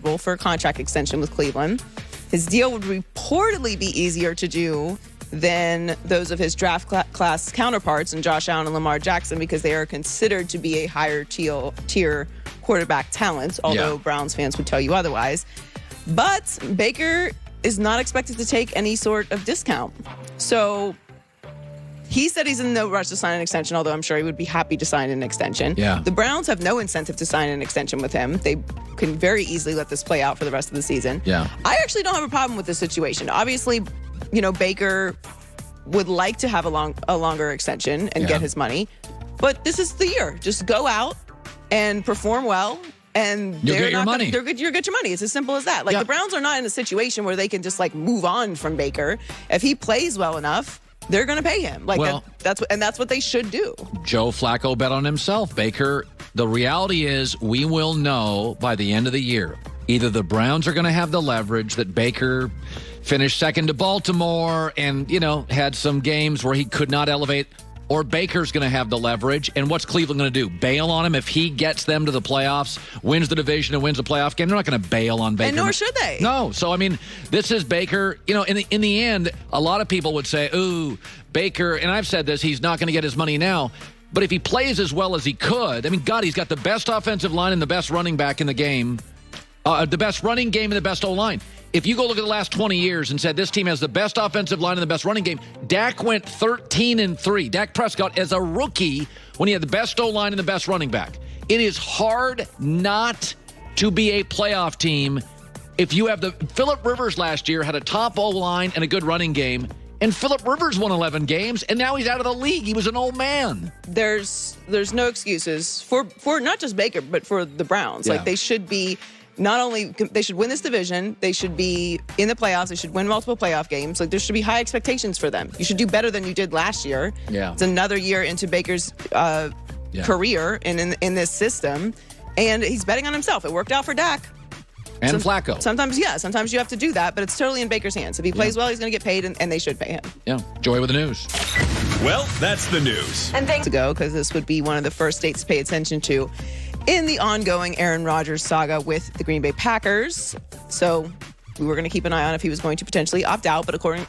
eligible for a contract extension with Cleveland. His deal would reportedly be easier to do than those of his draft class counterparts in Josh Allen and Lamar Jackson because they are considered to be a higher tier quarterback talent, although Browns fans would tell you otherwise. But Baker is not expected to take any sort of discount. So he said he's in no rush to sign an extension, although I'm sure he would be happy to sign an extension. Yeah. The Browns have no incentive to sign an extension with him. They can very easily let this play out for the rest of the season. Yeah. I actually don't have a problem with this situation. Obviously, Baker would like to have a longer extension and get his money. But this is the year. Just go out and perform well. And you'll get your money. You'll get your money. It's as simple as that. The Browns are not in a situation where they can just move on from Baker. If he plays well enough, they're going to pay him. That's what they should do. Joe Flacco bet on himself. Baker, the reality is we will know by the end of the year. Either the Browns are going to have the leverage that Baker finished second to Baltimore and, had some games where he could not elevate, or Baker's going to have the leverage. And what's Cleveland going to do? Bail on him if he gets them to the playoffs, wins the division, and wins the playoff game? They're not going to bail on Baker. And nor should they. No. So, this is Baker. In the end, a lot of people would say, ooh, Baker, and I've said this, he's not going to get his money now. But if he plays as well as he could, God, he's got the best offensive line and the best running back in the game, the best running game and the best O-line. If you go look at the last 20 years and said this team has the best offensive line and the best running game, Dak went 13-3. Dak Prescott as a rookie when he had the best O-line and the best running back. It is hard not to be a playoff team if you have Phillip Rivers last year had a top O-line and a good running game, and Phillip Rivers won 11 games, and now he's out of the league. He was an old man. There's no excuses for not just Baker, but for the Browns. Yeah. They should be. Not only they should win this division, they should be in the playoffs. They should win multiple playoff games. There should be high expectations for them. You should do better than you did last year. Yeah. It's another year into Baker's career in this system, and he's betting on himself. It worked out for Dak. And Flacco. Sometimes you have to do that, but it's totally in Baker's hands. If he plays well, he's going to get paid, and they should pay him. Yeah. Joy with the news. Well, that's the news. And thanks to go, because this would be one of the first states to pay attention to in the ongoing Aaron Rodgers saga with the Green Bay Packers. So we were going to keep an eye on if he was going to potentially opt out, but according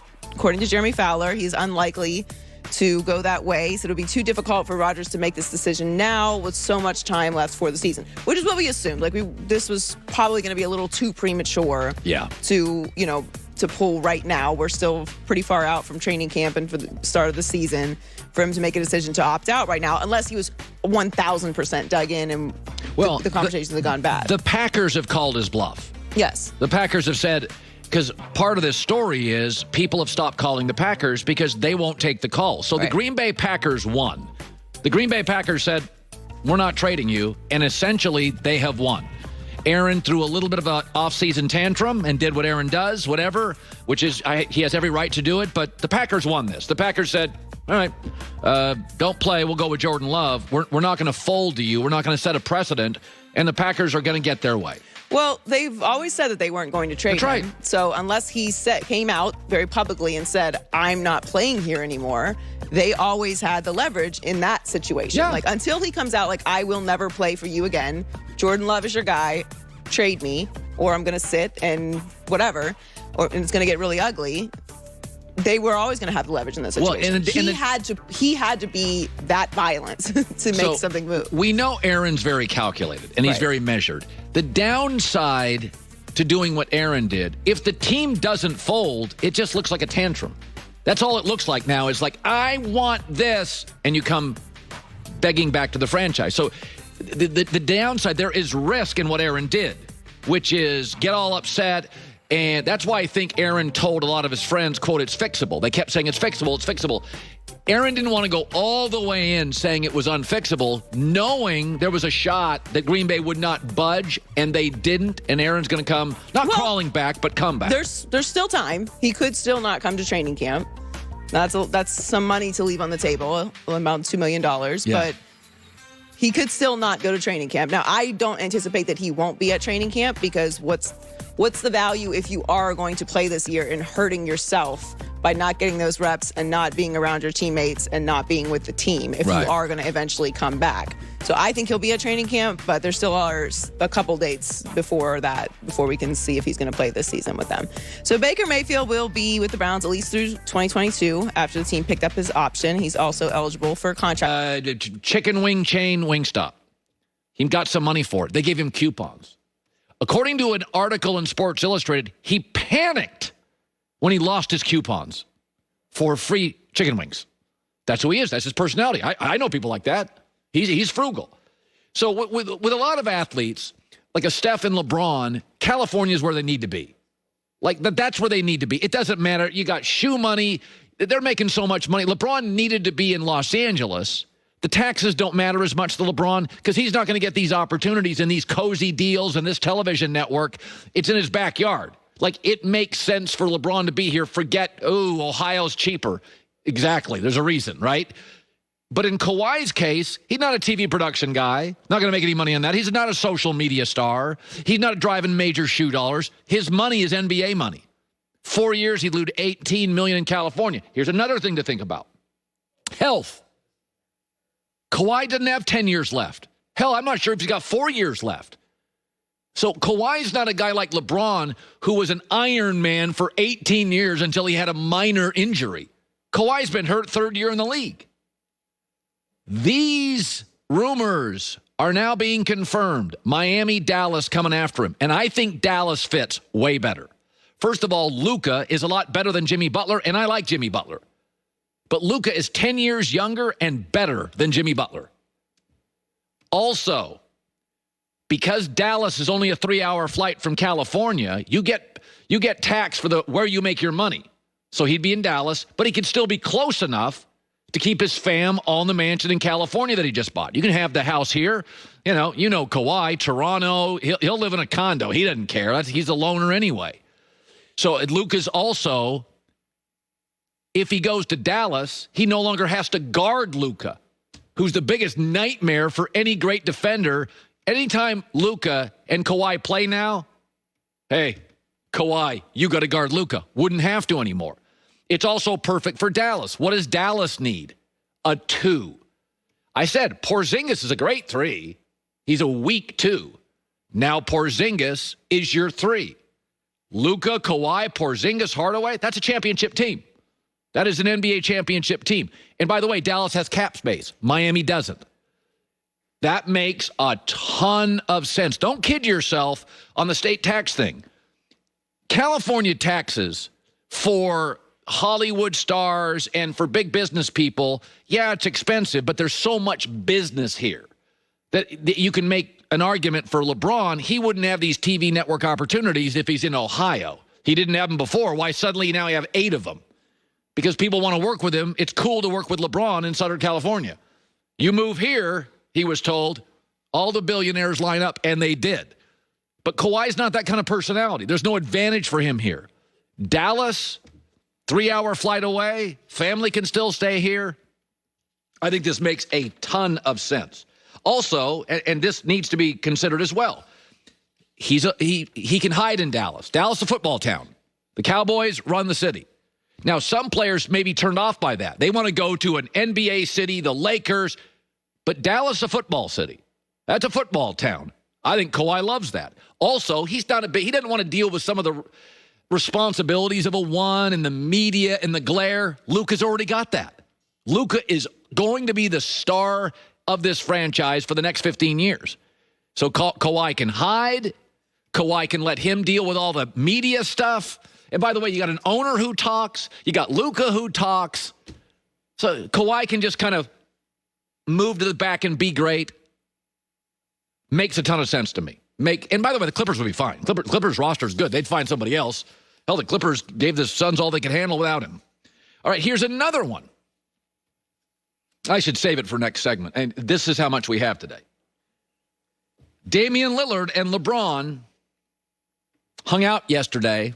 to Jeremy Fowler, he's unlikely to go that way. So it'll be too difficult for Rodgers to make this decision now with so much time left for the season, which is what we assumed. This was probably going to be a little too premature to pull right now. We're still pretty far out from training camp and for the start of the season for him to make a decision to opt out right now, unless he was 1,000% dug in and the conversations have gone bad. The Packers have called his bluff. Yes. The Packers have said, because part of this story is people have stopped calling the Packers because they won't take the call. So the Green Bay Packers won. The Green Bay Packers said, we're not trading you, and essentially they have won. Aaron threw a little bit of an off-season tantrum and did what Aaron does, whatever, which is he has every right to do it, but the Packers won this. The Packers said, all right, don't play. We'll go with Jordan Love. We're not going to fold to you. We're not going to set a precedent, and the Packers are going to get their way. Well, they've always said that they weren't going to trade him. Right. So unless he came out very publicly and said, I'm not playing here anymore, they always had the leverage in that situation. Yeah. Until he comes out I will never play for you again. Jordan Love is your guy. Trade me, or I'm going to sit and whatever, and it's going to get really ugly. They were always going to have the leverage in this situation. Well, he had to be that violent to make something move. We know Aaron's very calculated, and he's very measured. The downside to doing what Aaron did, if the team doesn't fold, it just looks like a tantrum. That's all it looks like now is I want this, and you come begging back to the franchise. So the downside, there is risk in what Aaron did, which is get all upset. And that's why I think Aaron told a lot of his friends, quote, it's fixable. They kept saying it's fixable, it's fixable. Aaron didn't want to go all the way in saying it was unfixable, knowing there was a shot that Green Bay would not budge, and they didn't, and Aaron's going to come, crawling back, but come back. There's still time. He could still not come to training camp. That's some money to leave on the table, about $2 million, but he could still not go to training camp. Now, I don't anticipate that he won't be at training camp because what's the value if you are going to play this year and hurting yourself by not getting those reps and not being around your teammates and not being with the team if Right. you are going to eventually come back. So I think he'll be at training camp, but there still are a couple dates before we can see if he's going to play this season with them. So Baker Mayfield will be with the Browns at least through 2022 after the team picked up his option. He's also eligible for a contract. Chicken wing chain Wingstop. He got some money for it. They gave him coupons. According to an article in Sports Illustrated, he panicked when he lost his coupons for free chicken wings. That's who he is. That's his personality. I know people like that. He's frugal. So with a lot of athletes, like a Steph and LeBron, California is where they need to be. Like, that's where they need to be. It doesn't matter. You got shoe money. They're making so much money. LeBron needed to be in Los Angeles. The taxes don't matter as much to LeBron because he's not going to get these opportunities and these cozy deals and this television network. It's in his backyard. Like, it makes sense for LeBron to be here. Forget, Ohio's cheaper. Exactly. There's a reason, right? But in Kawhi's case, he's not a TV production guy. Not going to make any money on that. He's not a social media star. He's not driving major shoe dollars. His money is NBA money. 4 years, he'd lose $18 million in California. Here's another thing to think about. Health. Kawhi doesn't have 10 years left. Hell, I'm not sure if he's got 4 years left. So Kawhi's not a guy like LeBron who was an Iron Man for 18 years until he had a minor injury. Kawhi's been hurt third year in the league. These rumors are now being confirmed. Miami, Dallas coming after him. And I think Dallas fits way better. First of all, Luka is a lot better than Jimmy Butler, and I like Jimmy Butler. But Luka is 10 years younger and better than Jimmy Butler. Also, because Dallas is only a 3-hour flight from California, you get taxed for where you make your money. So he'd be in Dallas, but he could still be close enough to keep his fam on the mansion in California that he just bought. You can have the house here. You know Kawhi, Toronto. He'll live in a condo. He doesn't care. He's a loner anyway. So Luka's also, if he goes to Dallas, he no longer has to guard Luka, who's the biggest nightmare for any great defender. Anytime Luka and Kawhi play now, hey, Kawhi, you got to guard Luka. Wouldn't have to anymore. It's also perfect for Dallas. What does Dallas need? A 2. I said Porzingis is a great 3. He's a weak 2. Now Porzingis is your 3. Luka, Kawhi, Porzingis, Hardaway, that's a championship team. That is an NBA championship team. And by the way, Dallas has cap space. Miami doesn't. That makes a ton of sense. Don't kid yourself on the state tax thing. California taxes for Hollywood stars and for big business people, yeah, it's expensive, but there's so much business here that you can make an argument for LeBron. He wouldn't have these TV network opportunities if he's in Ohio. He didn't have them before. Why suddenly now you have 8 of them? Because people want to work with him. It's cool to work with LeBron in Southern California. You move here, he was told, all the billionaires line up, and they did. But Kawhi's not that kind of personality. There's no advantage for him here. Dallas, 3-hour flight away, family can still stay here. I think this makes a ton of sense. Also, and this needs to be considered as well, he can hide in Dallas. Dallas is a football town. The Cowboys run the city. Now, some players may be turned off by that. They want to go to an NBA city, the Lakers, but Dallas is a football city. That's a football town. I think Kawhi loves that. Also, he doesn't want to deal with some of the responsibilities of a 1 and the media and the glare. Luka's already got that. Luka is going to be the star of this franchise for the next 15 years. So Kawhi can hide. Kawhi can let him deal with all the media stuff. And by the way, you got an owner who talks. You got Luka who talks. So Kawhi can just kind of move to the back and be great. Makes a ton of sense to me. And by the way, the Clippers would be fine. Clippers roster is good. They'd find somebody else. Hell, the Clippers gave the Suns all they could handle without him. All right, here's another one. I should save it for next segment. And this is how much we have today. Damian Lillard and LeBron hung out yesterday